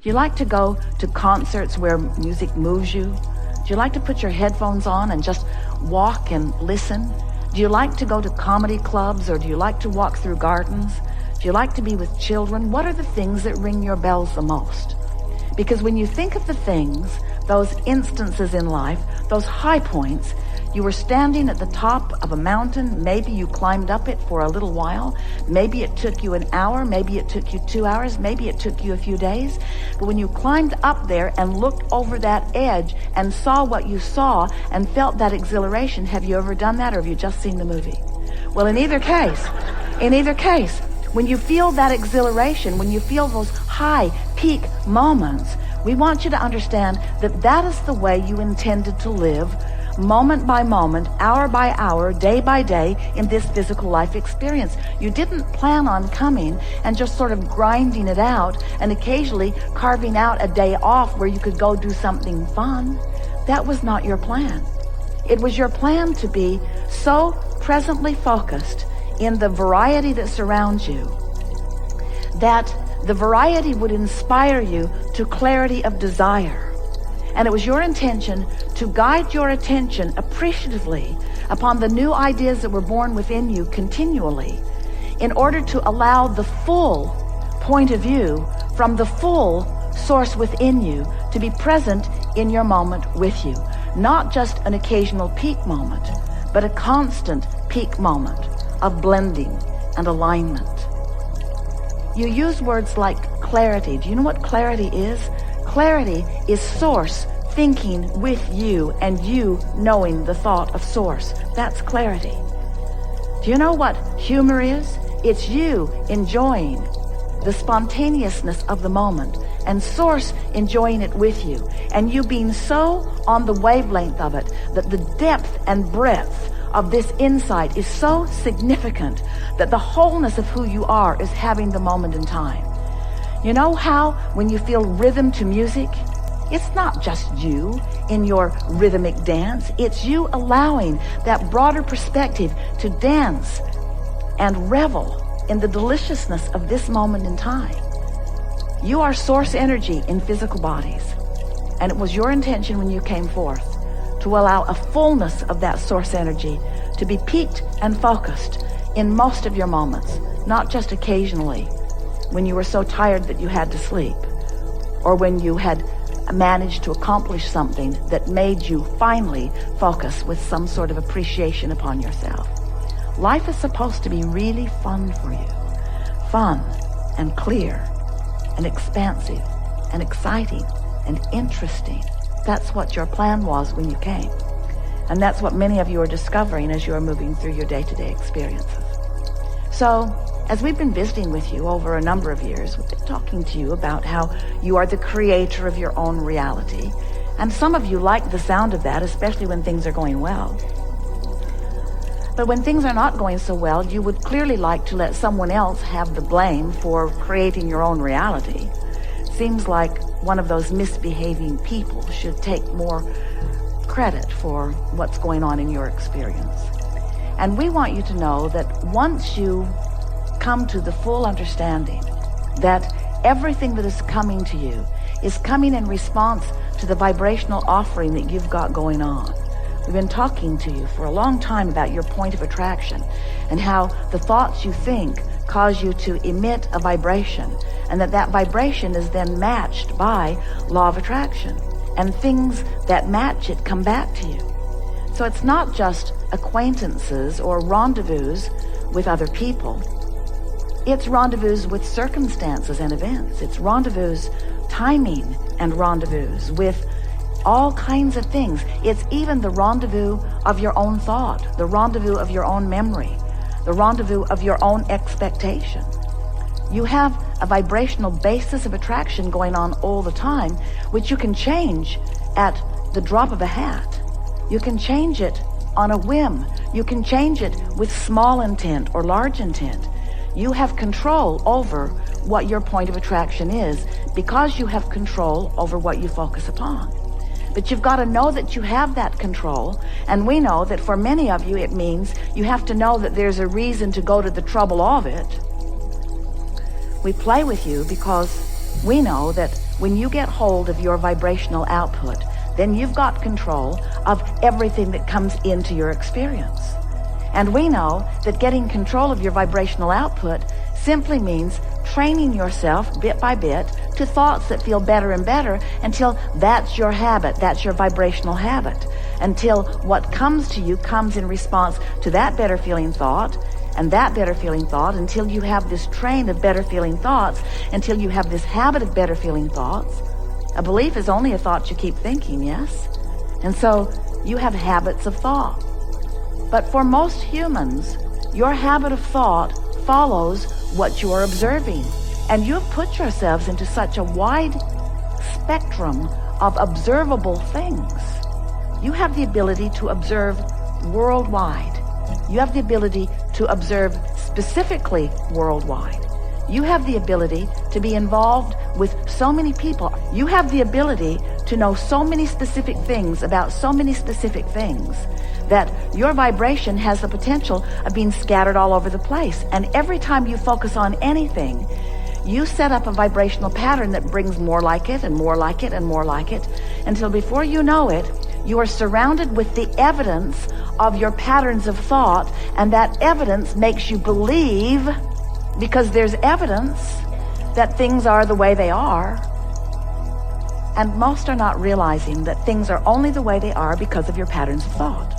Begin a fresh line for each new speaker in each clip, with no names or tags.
Do you like to go to concerts where music moves you? Do you like to put your headphones on and just walk and listen? Do you like to go to comedy clubs, or do you like to walk through gardens? Do you like to be with children? What are the things that ring your bells the most? Because when you think of the things, those instances in life, those high points, you were standing at the top of a mountain, maybe you climbed up it for a little while, maybe it took you an hour, maybe it took you 2 hours, maybe it took you a few days, but when you climbed up there and looked over that edge and saw what you saw and felt that exhilaration, have you ever done that, or have you just seen the movie? Well, in either case, when you feel that exhilaration, when you feel those high peak moments, we want you to understand that that is the way you intended to live, moment by moment, hour by hour, day by day, in this physical life experience. You didn't plan on coming and just sort of grinding it out and occasionally carving out a day off where you could go do something fun. That was not your plan. It was your plan to be so presently focused in the variety that surrounds you that the variety would inspire you to clarity of desire. And it was your intention to guide your attention appreciatively upon the new ideas that were born within you continually, in order to allow the full point of view from the full source within you to be present in your moment with you. Not just an occasional peak moment, but a constant peak moment of blending and alignment. You use words like clarity. Do you know what clarity is? Clarity is source thinking with you and you knowing the thought of source. That's clarity. Do you know what humor is? It's you enjoying the spontaneousness of the moment and source enjoying it with you, and you being so on the wavelength of it that the depth and breadth of this insight is so significant that the wholeness of who you are is having the moment in time. You know how when you feel rhythm to music, it's not just you in your rhythmic dance, it's you allowing that broader perspective to dance and revel in the deliciousness of this moment in time. You are source energy in physical bodies, and it was your intention when you came forth to allow a fullness of that source energy to be peaked and focused in most of your moments, not just occasionally when you were so tired that you had to sleep, or when you had managed to accomplish something that made you finally focus with some sort of appreciation upon yourself. Life is supposed to be really fun for you. Fun and clear and expansive and exciting and interesting. That's what your plan was when you came. And that's what many of you are discovering as you are moving through your day-to-day experiences. So, as we've been visiting with you over a number of years, we've been talking to you about how you are the creator of your own reality. And some of you like the sound of that, especially when things are going well. But when things are not going so well, you would clearly like to let someone else have the blame for creating your own reality. Seems like one of those misbehaving people should take more credit for what's going on in your experience. And we want you to know that once you come to the full understanding that everything that is coming to you is coming in response to the vibrational offering that you've got going on. We've been talking to you for a long time about your point of attraction and how the thoughts you think cause you to emit a vibration, and that vibration is then matched by law of attraction, and things that match it come back to you. So it's not just acquaintances or rendezvous with other people. It's rendezvous with circumstances and events. It's rendezvous, timing and rendezvous with all kinds of things. It's even the rendezvous of your own thought, the rendezvous of your own memory, the rendezvous of your own expectation. You have a vibrational basis of attraction going on all the time, which you can change at the drop of a hat. You can change it on a whim. You can change it with small intent or large intent. You have control over what your point of attraction is because you have control over what you focus upon. But you've got to know that you have that control, and we know that for many of you it means you have to know that there's a reason to go to the trouble of it. We play with you because we know that When you get hold of your vibrational output, then you've got control of everything that comes into your experience. And we know that getting control of your vibrational output simply means training yourself bit by bit to thoughts that feel better and better until that's your habit, that's your vibrational habit, until what comes to you comes in response to that better feeling thought and that better feeling thought, until you have this train of better feeling thoughts, until you have this habit of better feeling thoughts. A belief is only a thought you keep thinking, yes? And so you have habits of thought. But for most humans, your habit of thought follows what you are observing. And you have put yourselves into such a wide spectrum of observable things. You have the ability to observe worldwide. You have the ability to observe specifically worldwide. You have the ability to be involved with so many people. You have the ability to know so many specific things about so many specific things that your vibration has the potential of being scattered all over the place. And every time you focus on anything, you set up a vibrational pattern that brings more like it and more like it and more like it, until before you know it, you are surrounded with the evidence of your patterns of thought, and that evidence makes you believe, because there's evidence, that things are the way they are. And most are not realizing that things are only the way they are because of your patterns of thought.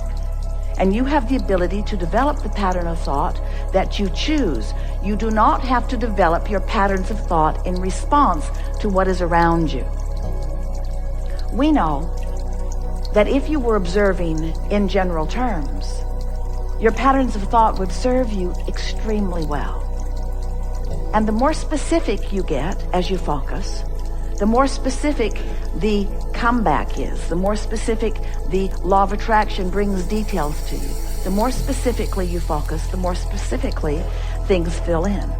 And you have the ability to develop the pattern of thought that you choose. You do not have to develop your patterns of thought in response to what is around you. We know that if you were observing in general terms, your patterns of thought would serve you extremely well. And the more specific you get as you focus, the more specific the comeback is, the more specific the law of attraction brings details to you. The more specifically you focus, the more specifically things fill in.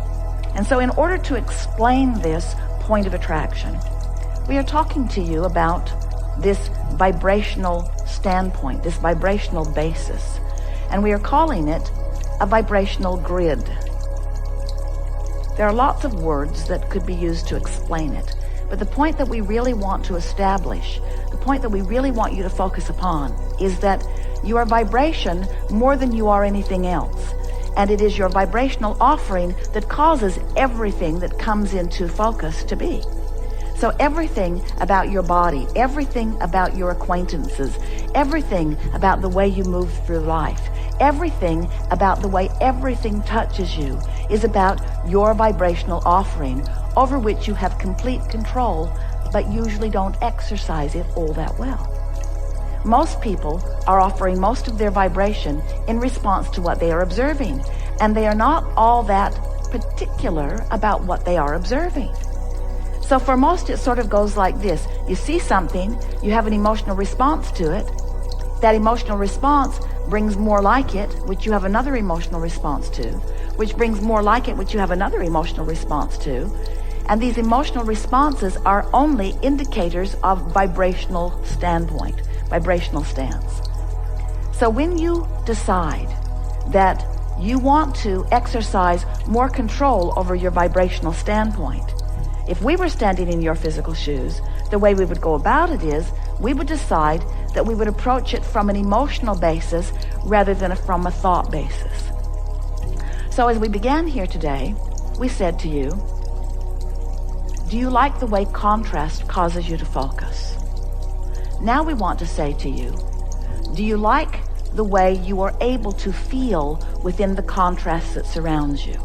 And so in order to explain this point of attraction, we are talking to you about this vibrational standpoint, this vibrational basis. And we are calling it a vibrational grid. There are lots of words that could be used to explain it. But the point that we really want to establish, the point that we really want you to focus upon, is that you are vibration more than you are anything else. And it is your vibrational offering that causes everything that comes into focus to be. So everything about your body, everything about your acquaintances, everything about the way you move through life, everything about the way everything touches you is about your vibrational offering, over which you have complete control, but usually don't exercise it all that well. Most people are offering most of their vibration in response to what they are observing, and they are not all that particular about what they are observing. So for most, it sort of goes like this. You see something, you have an emotional response to it. That emotional response brings more like it, which you have another emotional response to, which brings more like it, which you have another emotional response to. And these emotional responses are only indicators of vibrational standpoint, vibrational stance. So when you decide that you want to exercise more control over your vibrational standpoint, if we were standing in your physical shoes, the way we would go about it is we would decide that we would approach it from an emotional basis rather than from a thought basis. So as we began here today, we said to you, do you like the way contrast causes you to focus? Now we want to say to you, do you like the way you are able to feel within the contrast that surrounds you?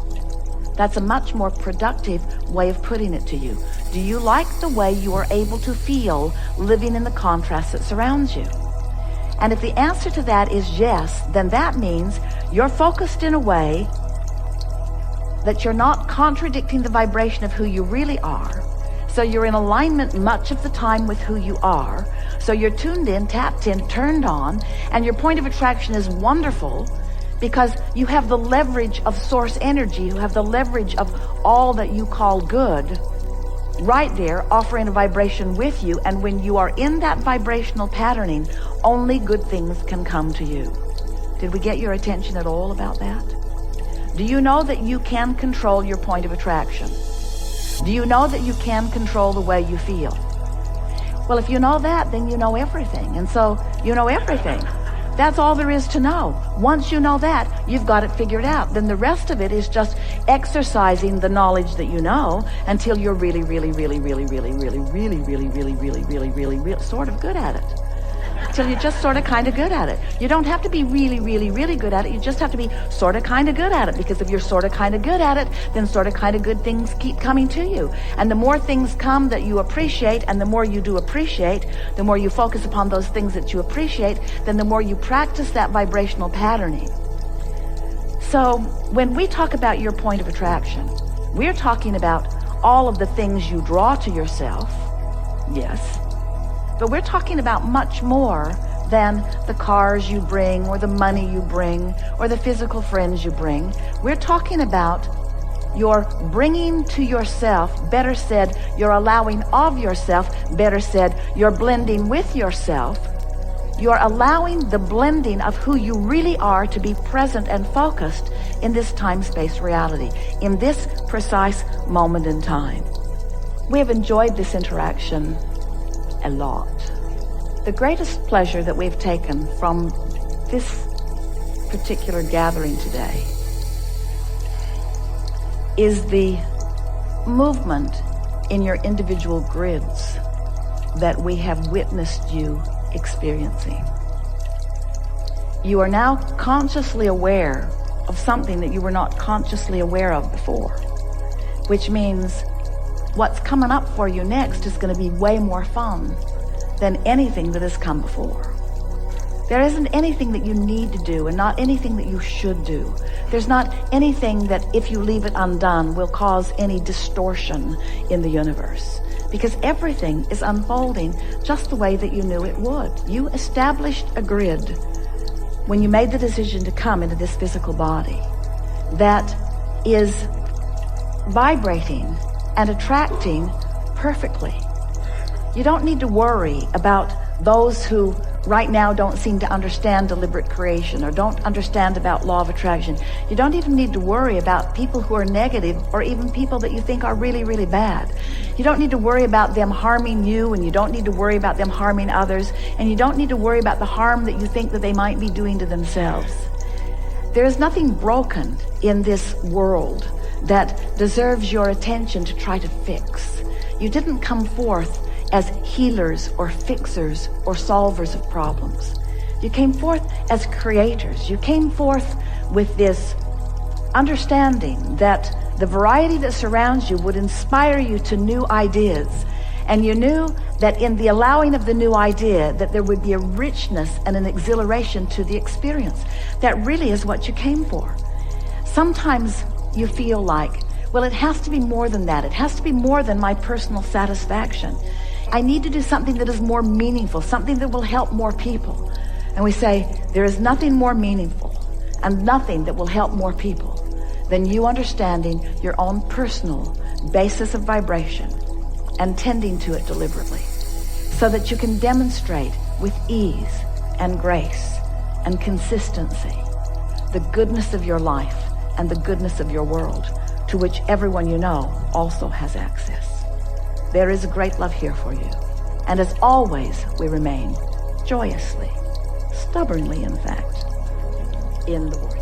That's a much more productive way of putting it to you. Do you like the way you are able to feel living in the contrast that surrounds you? And if the answer to that is yes, then that means you're focused in a way that you're not contradicting the vibration of who you really are. So you're in alignment much of the time with who you are. So you're tuned in, tapped in, turned on, and your point of attraction is wonderful because you have the leverage of source energy, you have the leverage of all that you call good right there offering a vibration with you. And when you are in that vibrational patterning, only good things can come to you. Did we get your attention at all about that? Do you know that you can control your point of attraction? Do you know that you can control the way you feel? Well, if you know that, then you know everything. And so you know everything. That's all there is to know. Once you know that, you've got it figured out. Then the rest of it is just exercising the knowledge that you know until you're really sort of good at it. Till you're just sort of kind of good at it. You don't have to be really good at it. You just have to be sort of kind of good at it, because if you're sort of kind of good at it, then sort of kind of good things keep coming to you. And the more things come that you appreciate, and the more you do appreciate, the more you focus upon those things that you appreciate, then the more you practice that vibrational patterning. So when we talk about your point of attraction, we're talking about all of the things you draw to yourself, yes, but we're talking about much more than the cars you bring, or the money you bring, or the physical friends you bring. We're talking about your bringing to yourself, better said, you're allowing of yourself, better said, you're blending with yourself. You're allowing the blending of who you really are to be present and focused in this time-space reality, in this precise moment in time. We have enjoyed this interaction a lot. The greatest pleasure that we've taken from this particular gathering today is the movement in your individual grids that we have witnessed you experiencing. You are now consciously aware of something that you were not consciously aware of before, which means what's coming up for you next is going to be way more fun than anything that has come before. There isn't anything that you need to do, and not anything that you should do. There's not anything that, if you leave it undone, will cause any distortion in the universe, because everything is unfolding just the way that you knew it would. You established a grid when you made the decision to come into this physical body that is vibrating and attracting perfectly. You don't need to worry about those who right now don't seem to understand deliberate creation, or don't understand about law of attraction. You don't even need to worry about people who are negative, or even people that you think are really bad. You don't need to worry about them harming you, and you don't need to worry about them harming others, and you don't need to worry about the harm that you think that they might be doing to themselves. There is nothing broken in this world that deserves your attention to try to fix. You didn't come forth as healers or fixers or solvers of problems. You came forth as creators. You came forth with this understanding that the variety that surrounds you would inspire you to new ideas. And you knew that in the allowing of the new idea, that there would be a richness and an exhilaration to the experience. That really is what you came for. Sometimes you feel like, well, it has to be more than that. It has to be more than my personal satisfaction. I need to do something that is more meaningful, something that will help more people. And we say, there is nothing more meaningful and nothing that will help more people than you understanding your own personal basis of vibration and tending to it deliberately, so that you can demonstrate with ease and grace and consistency the goodness of your life and the goodness of your world, to which everyone you know also has access. There is a great love here for you. And as always, we remain joyously, stubbornly in fact, in the world.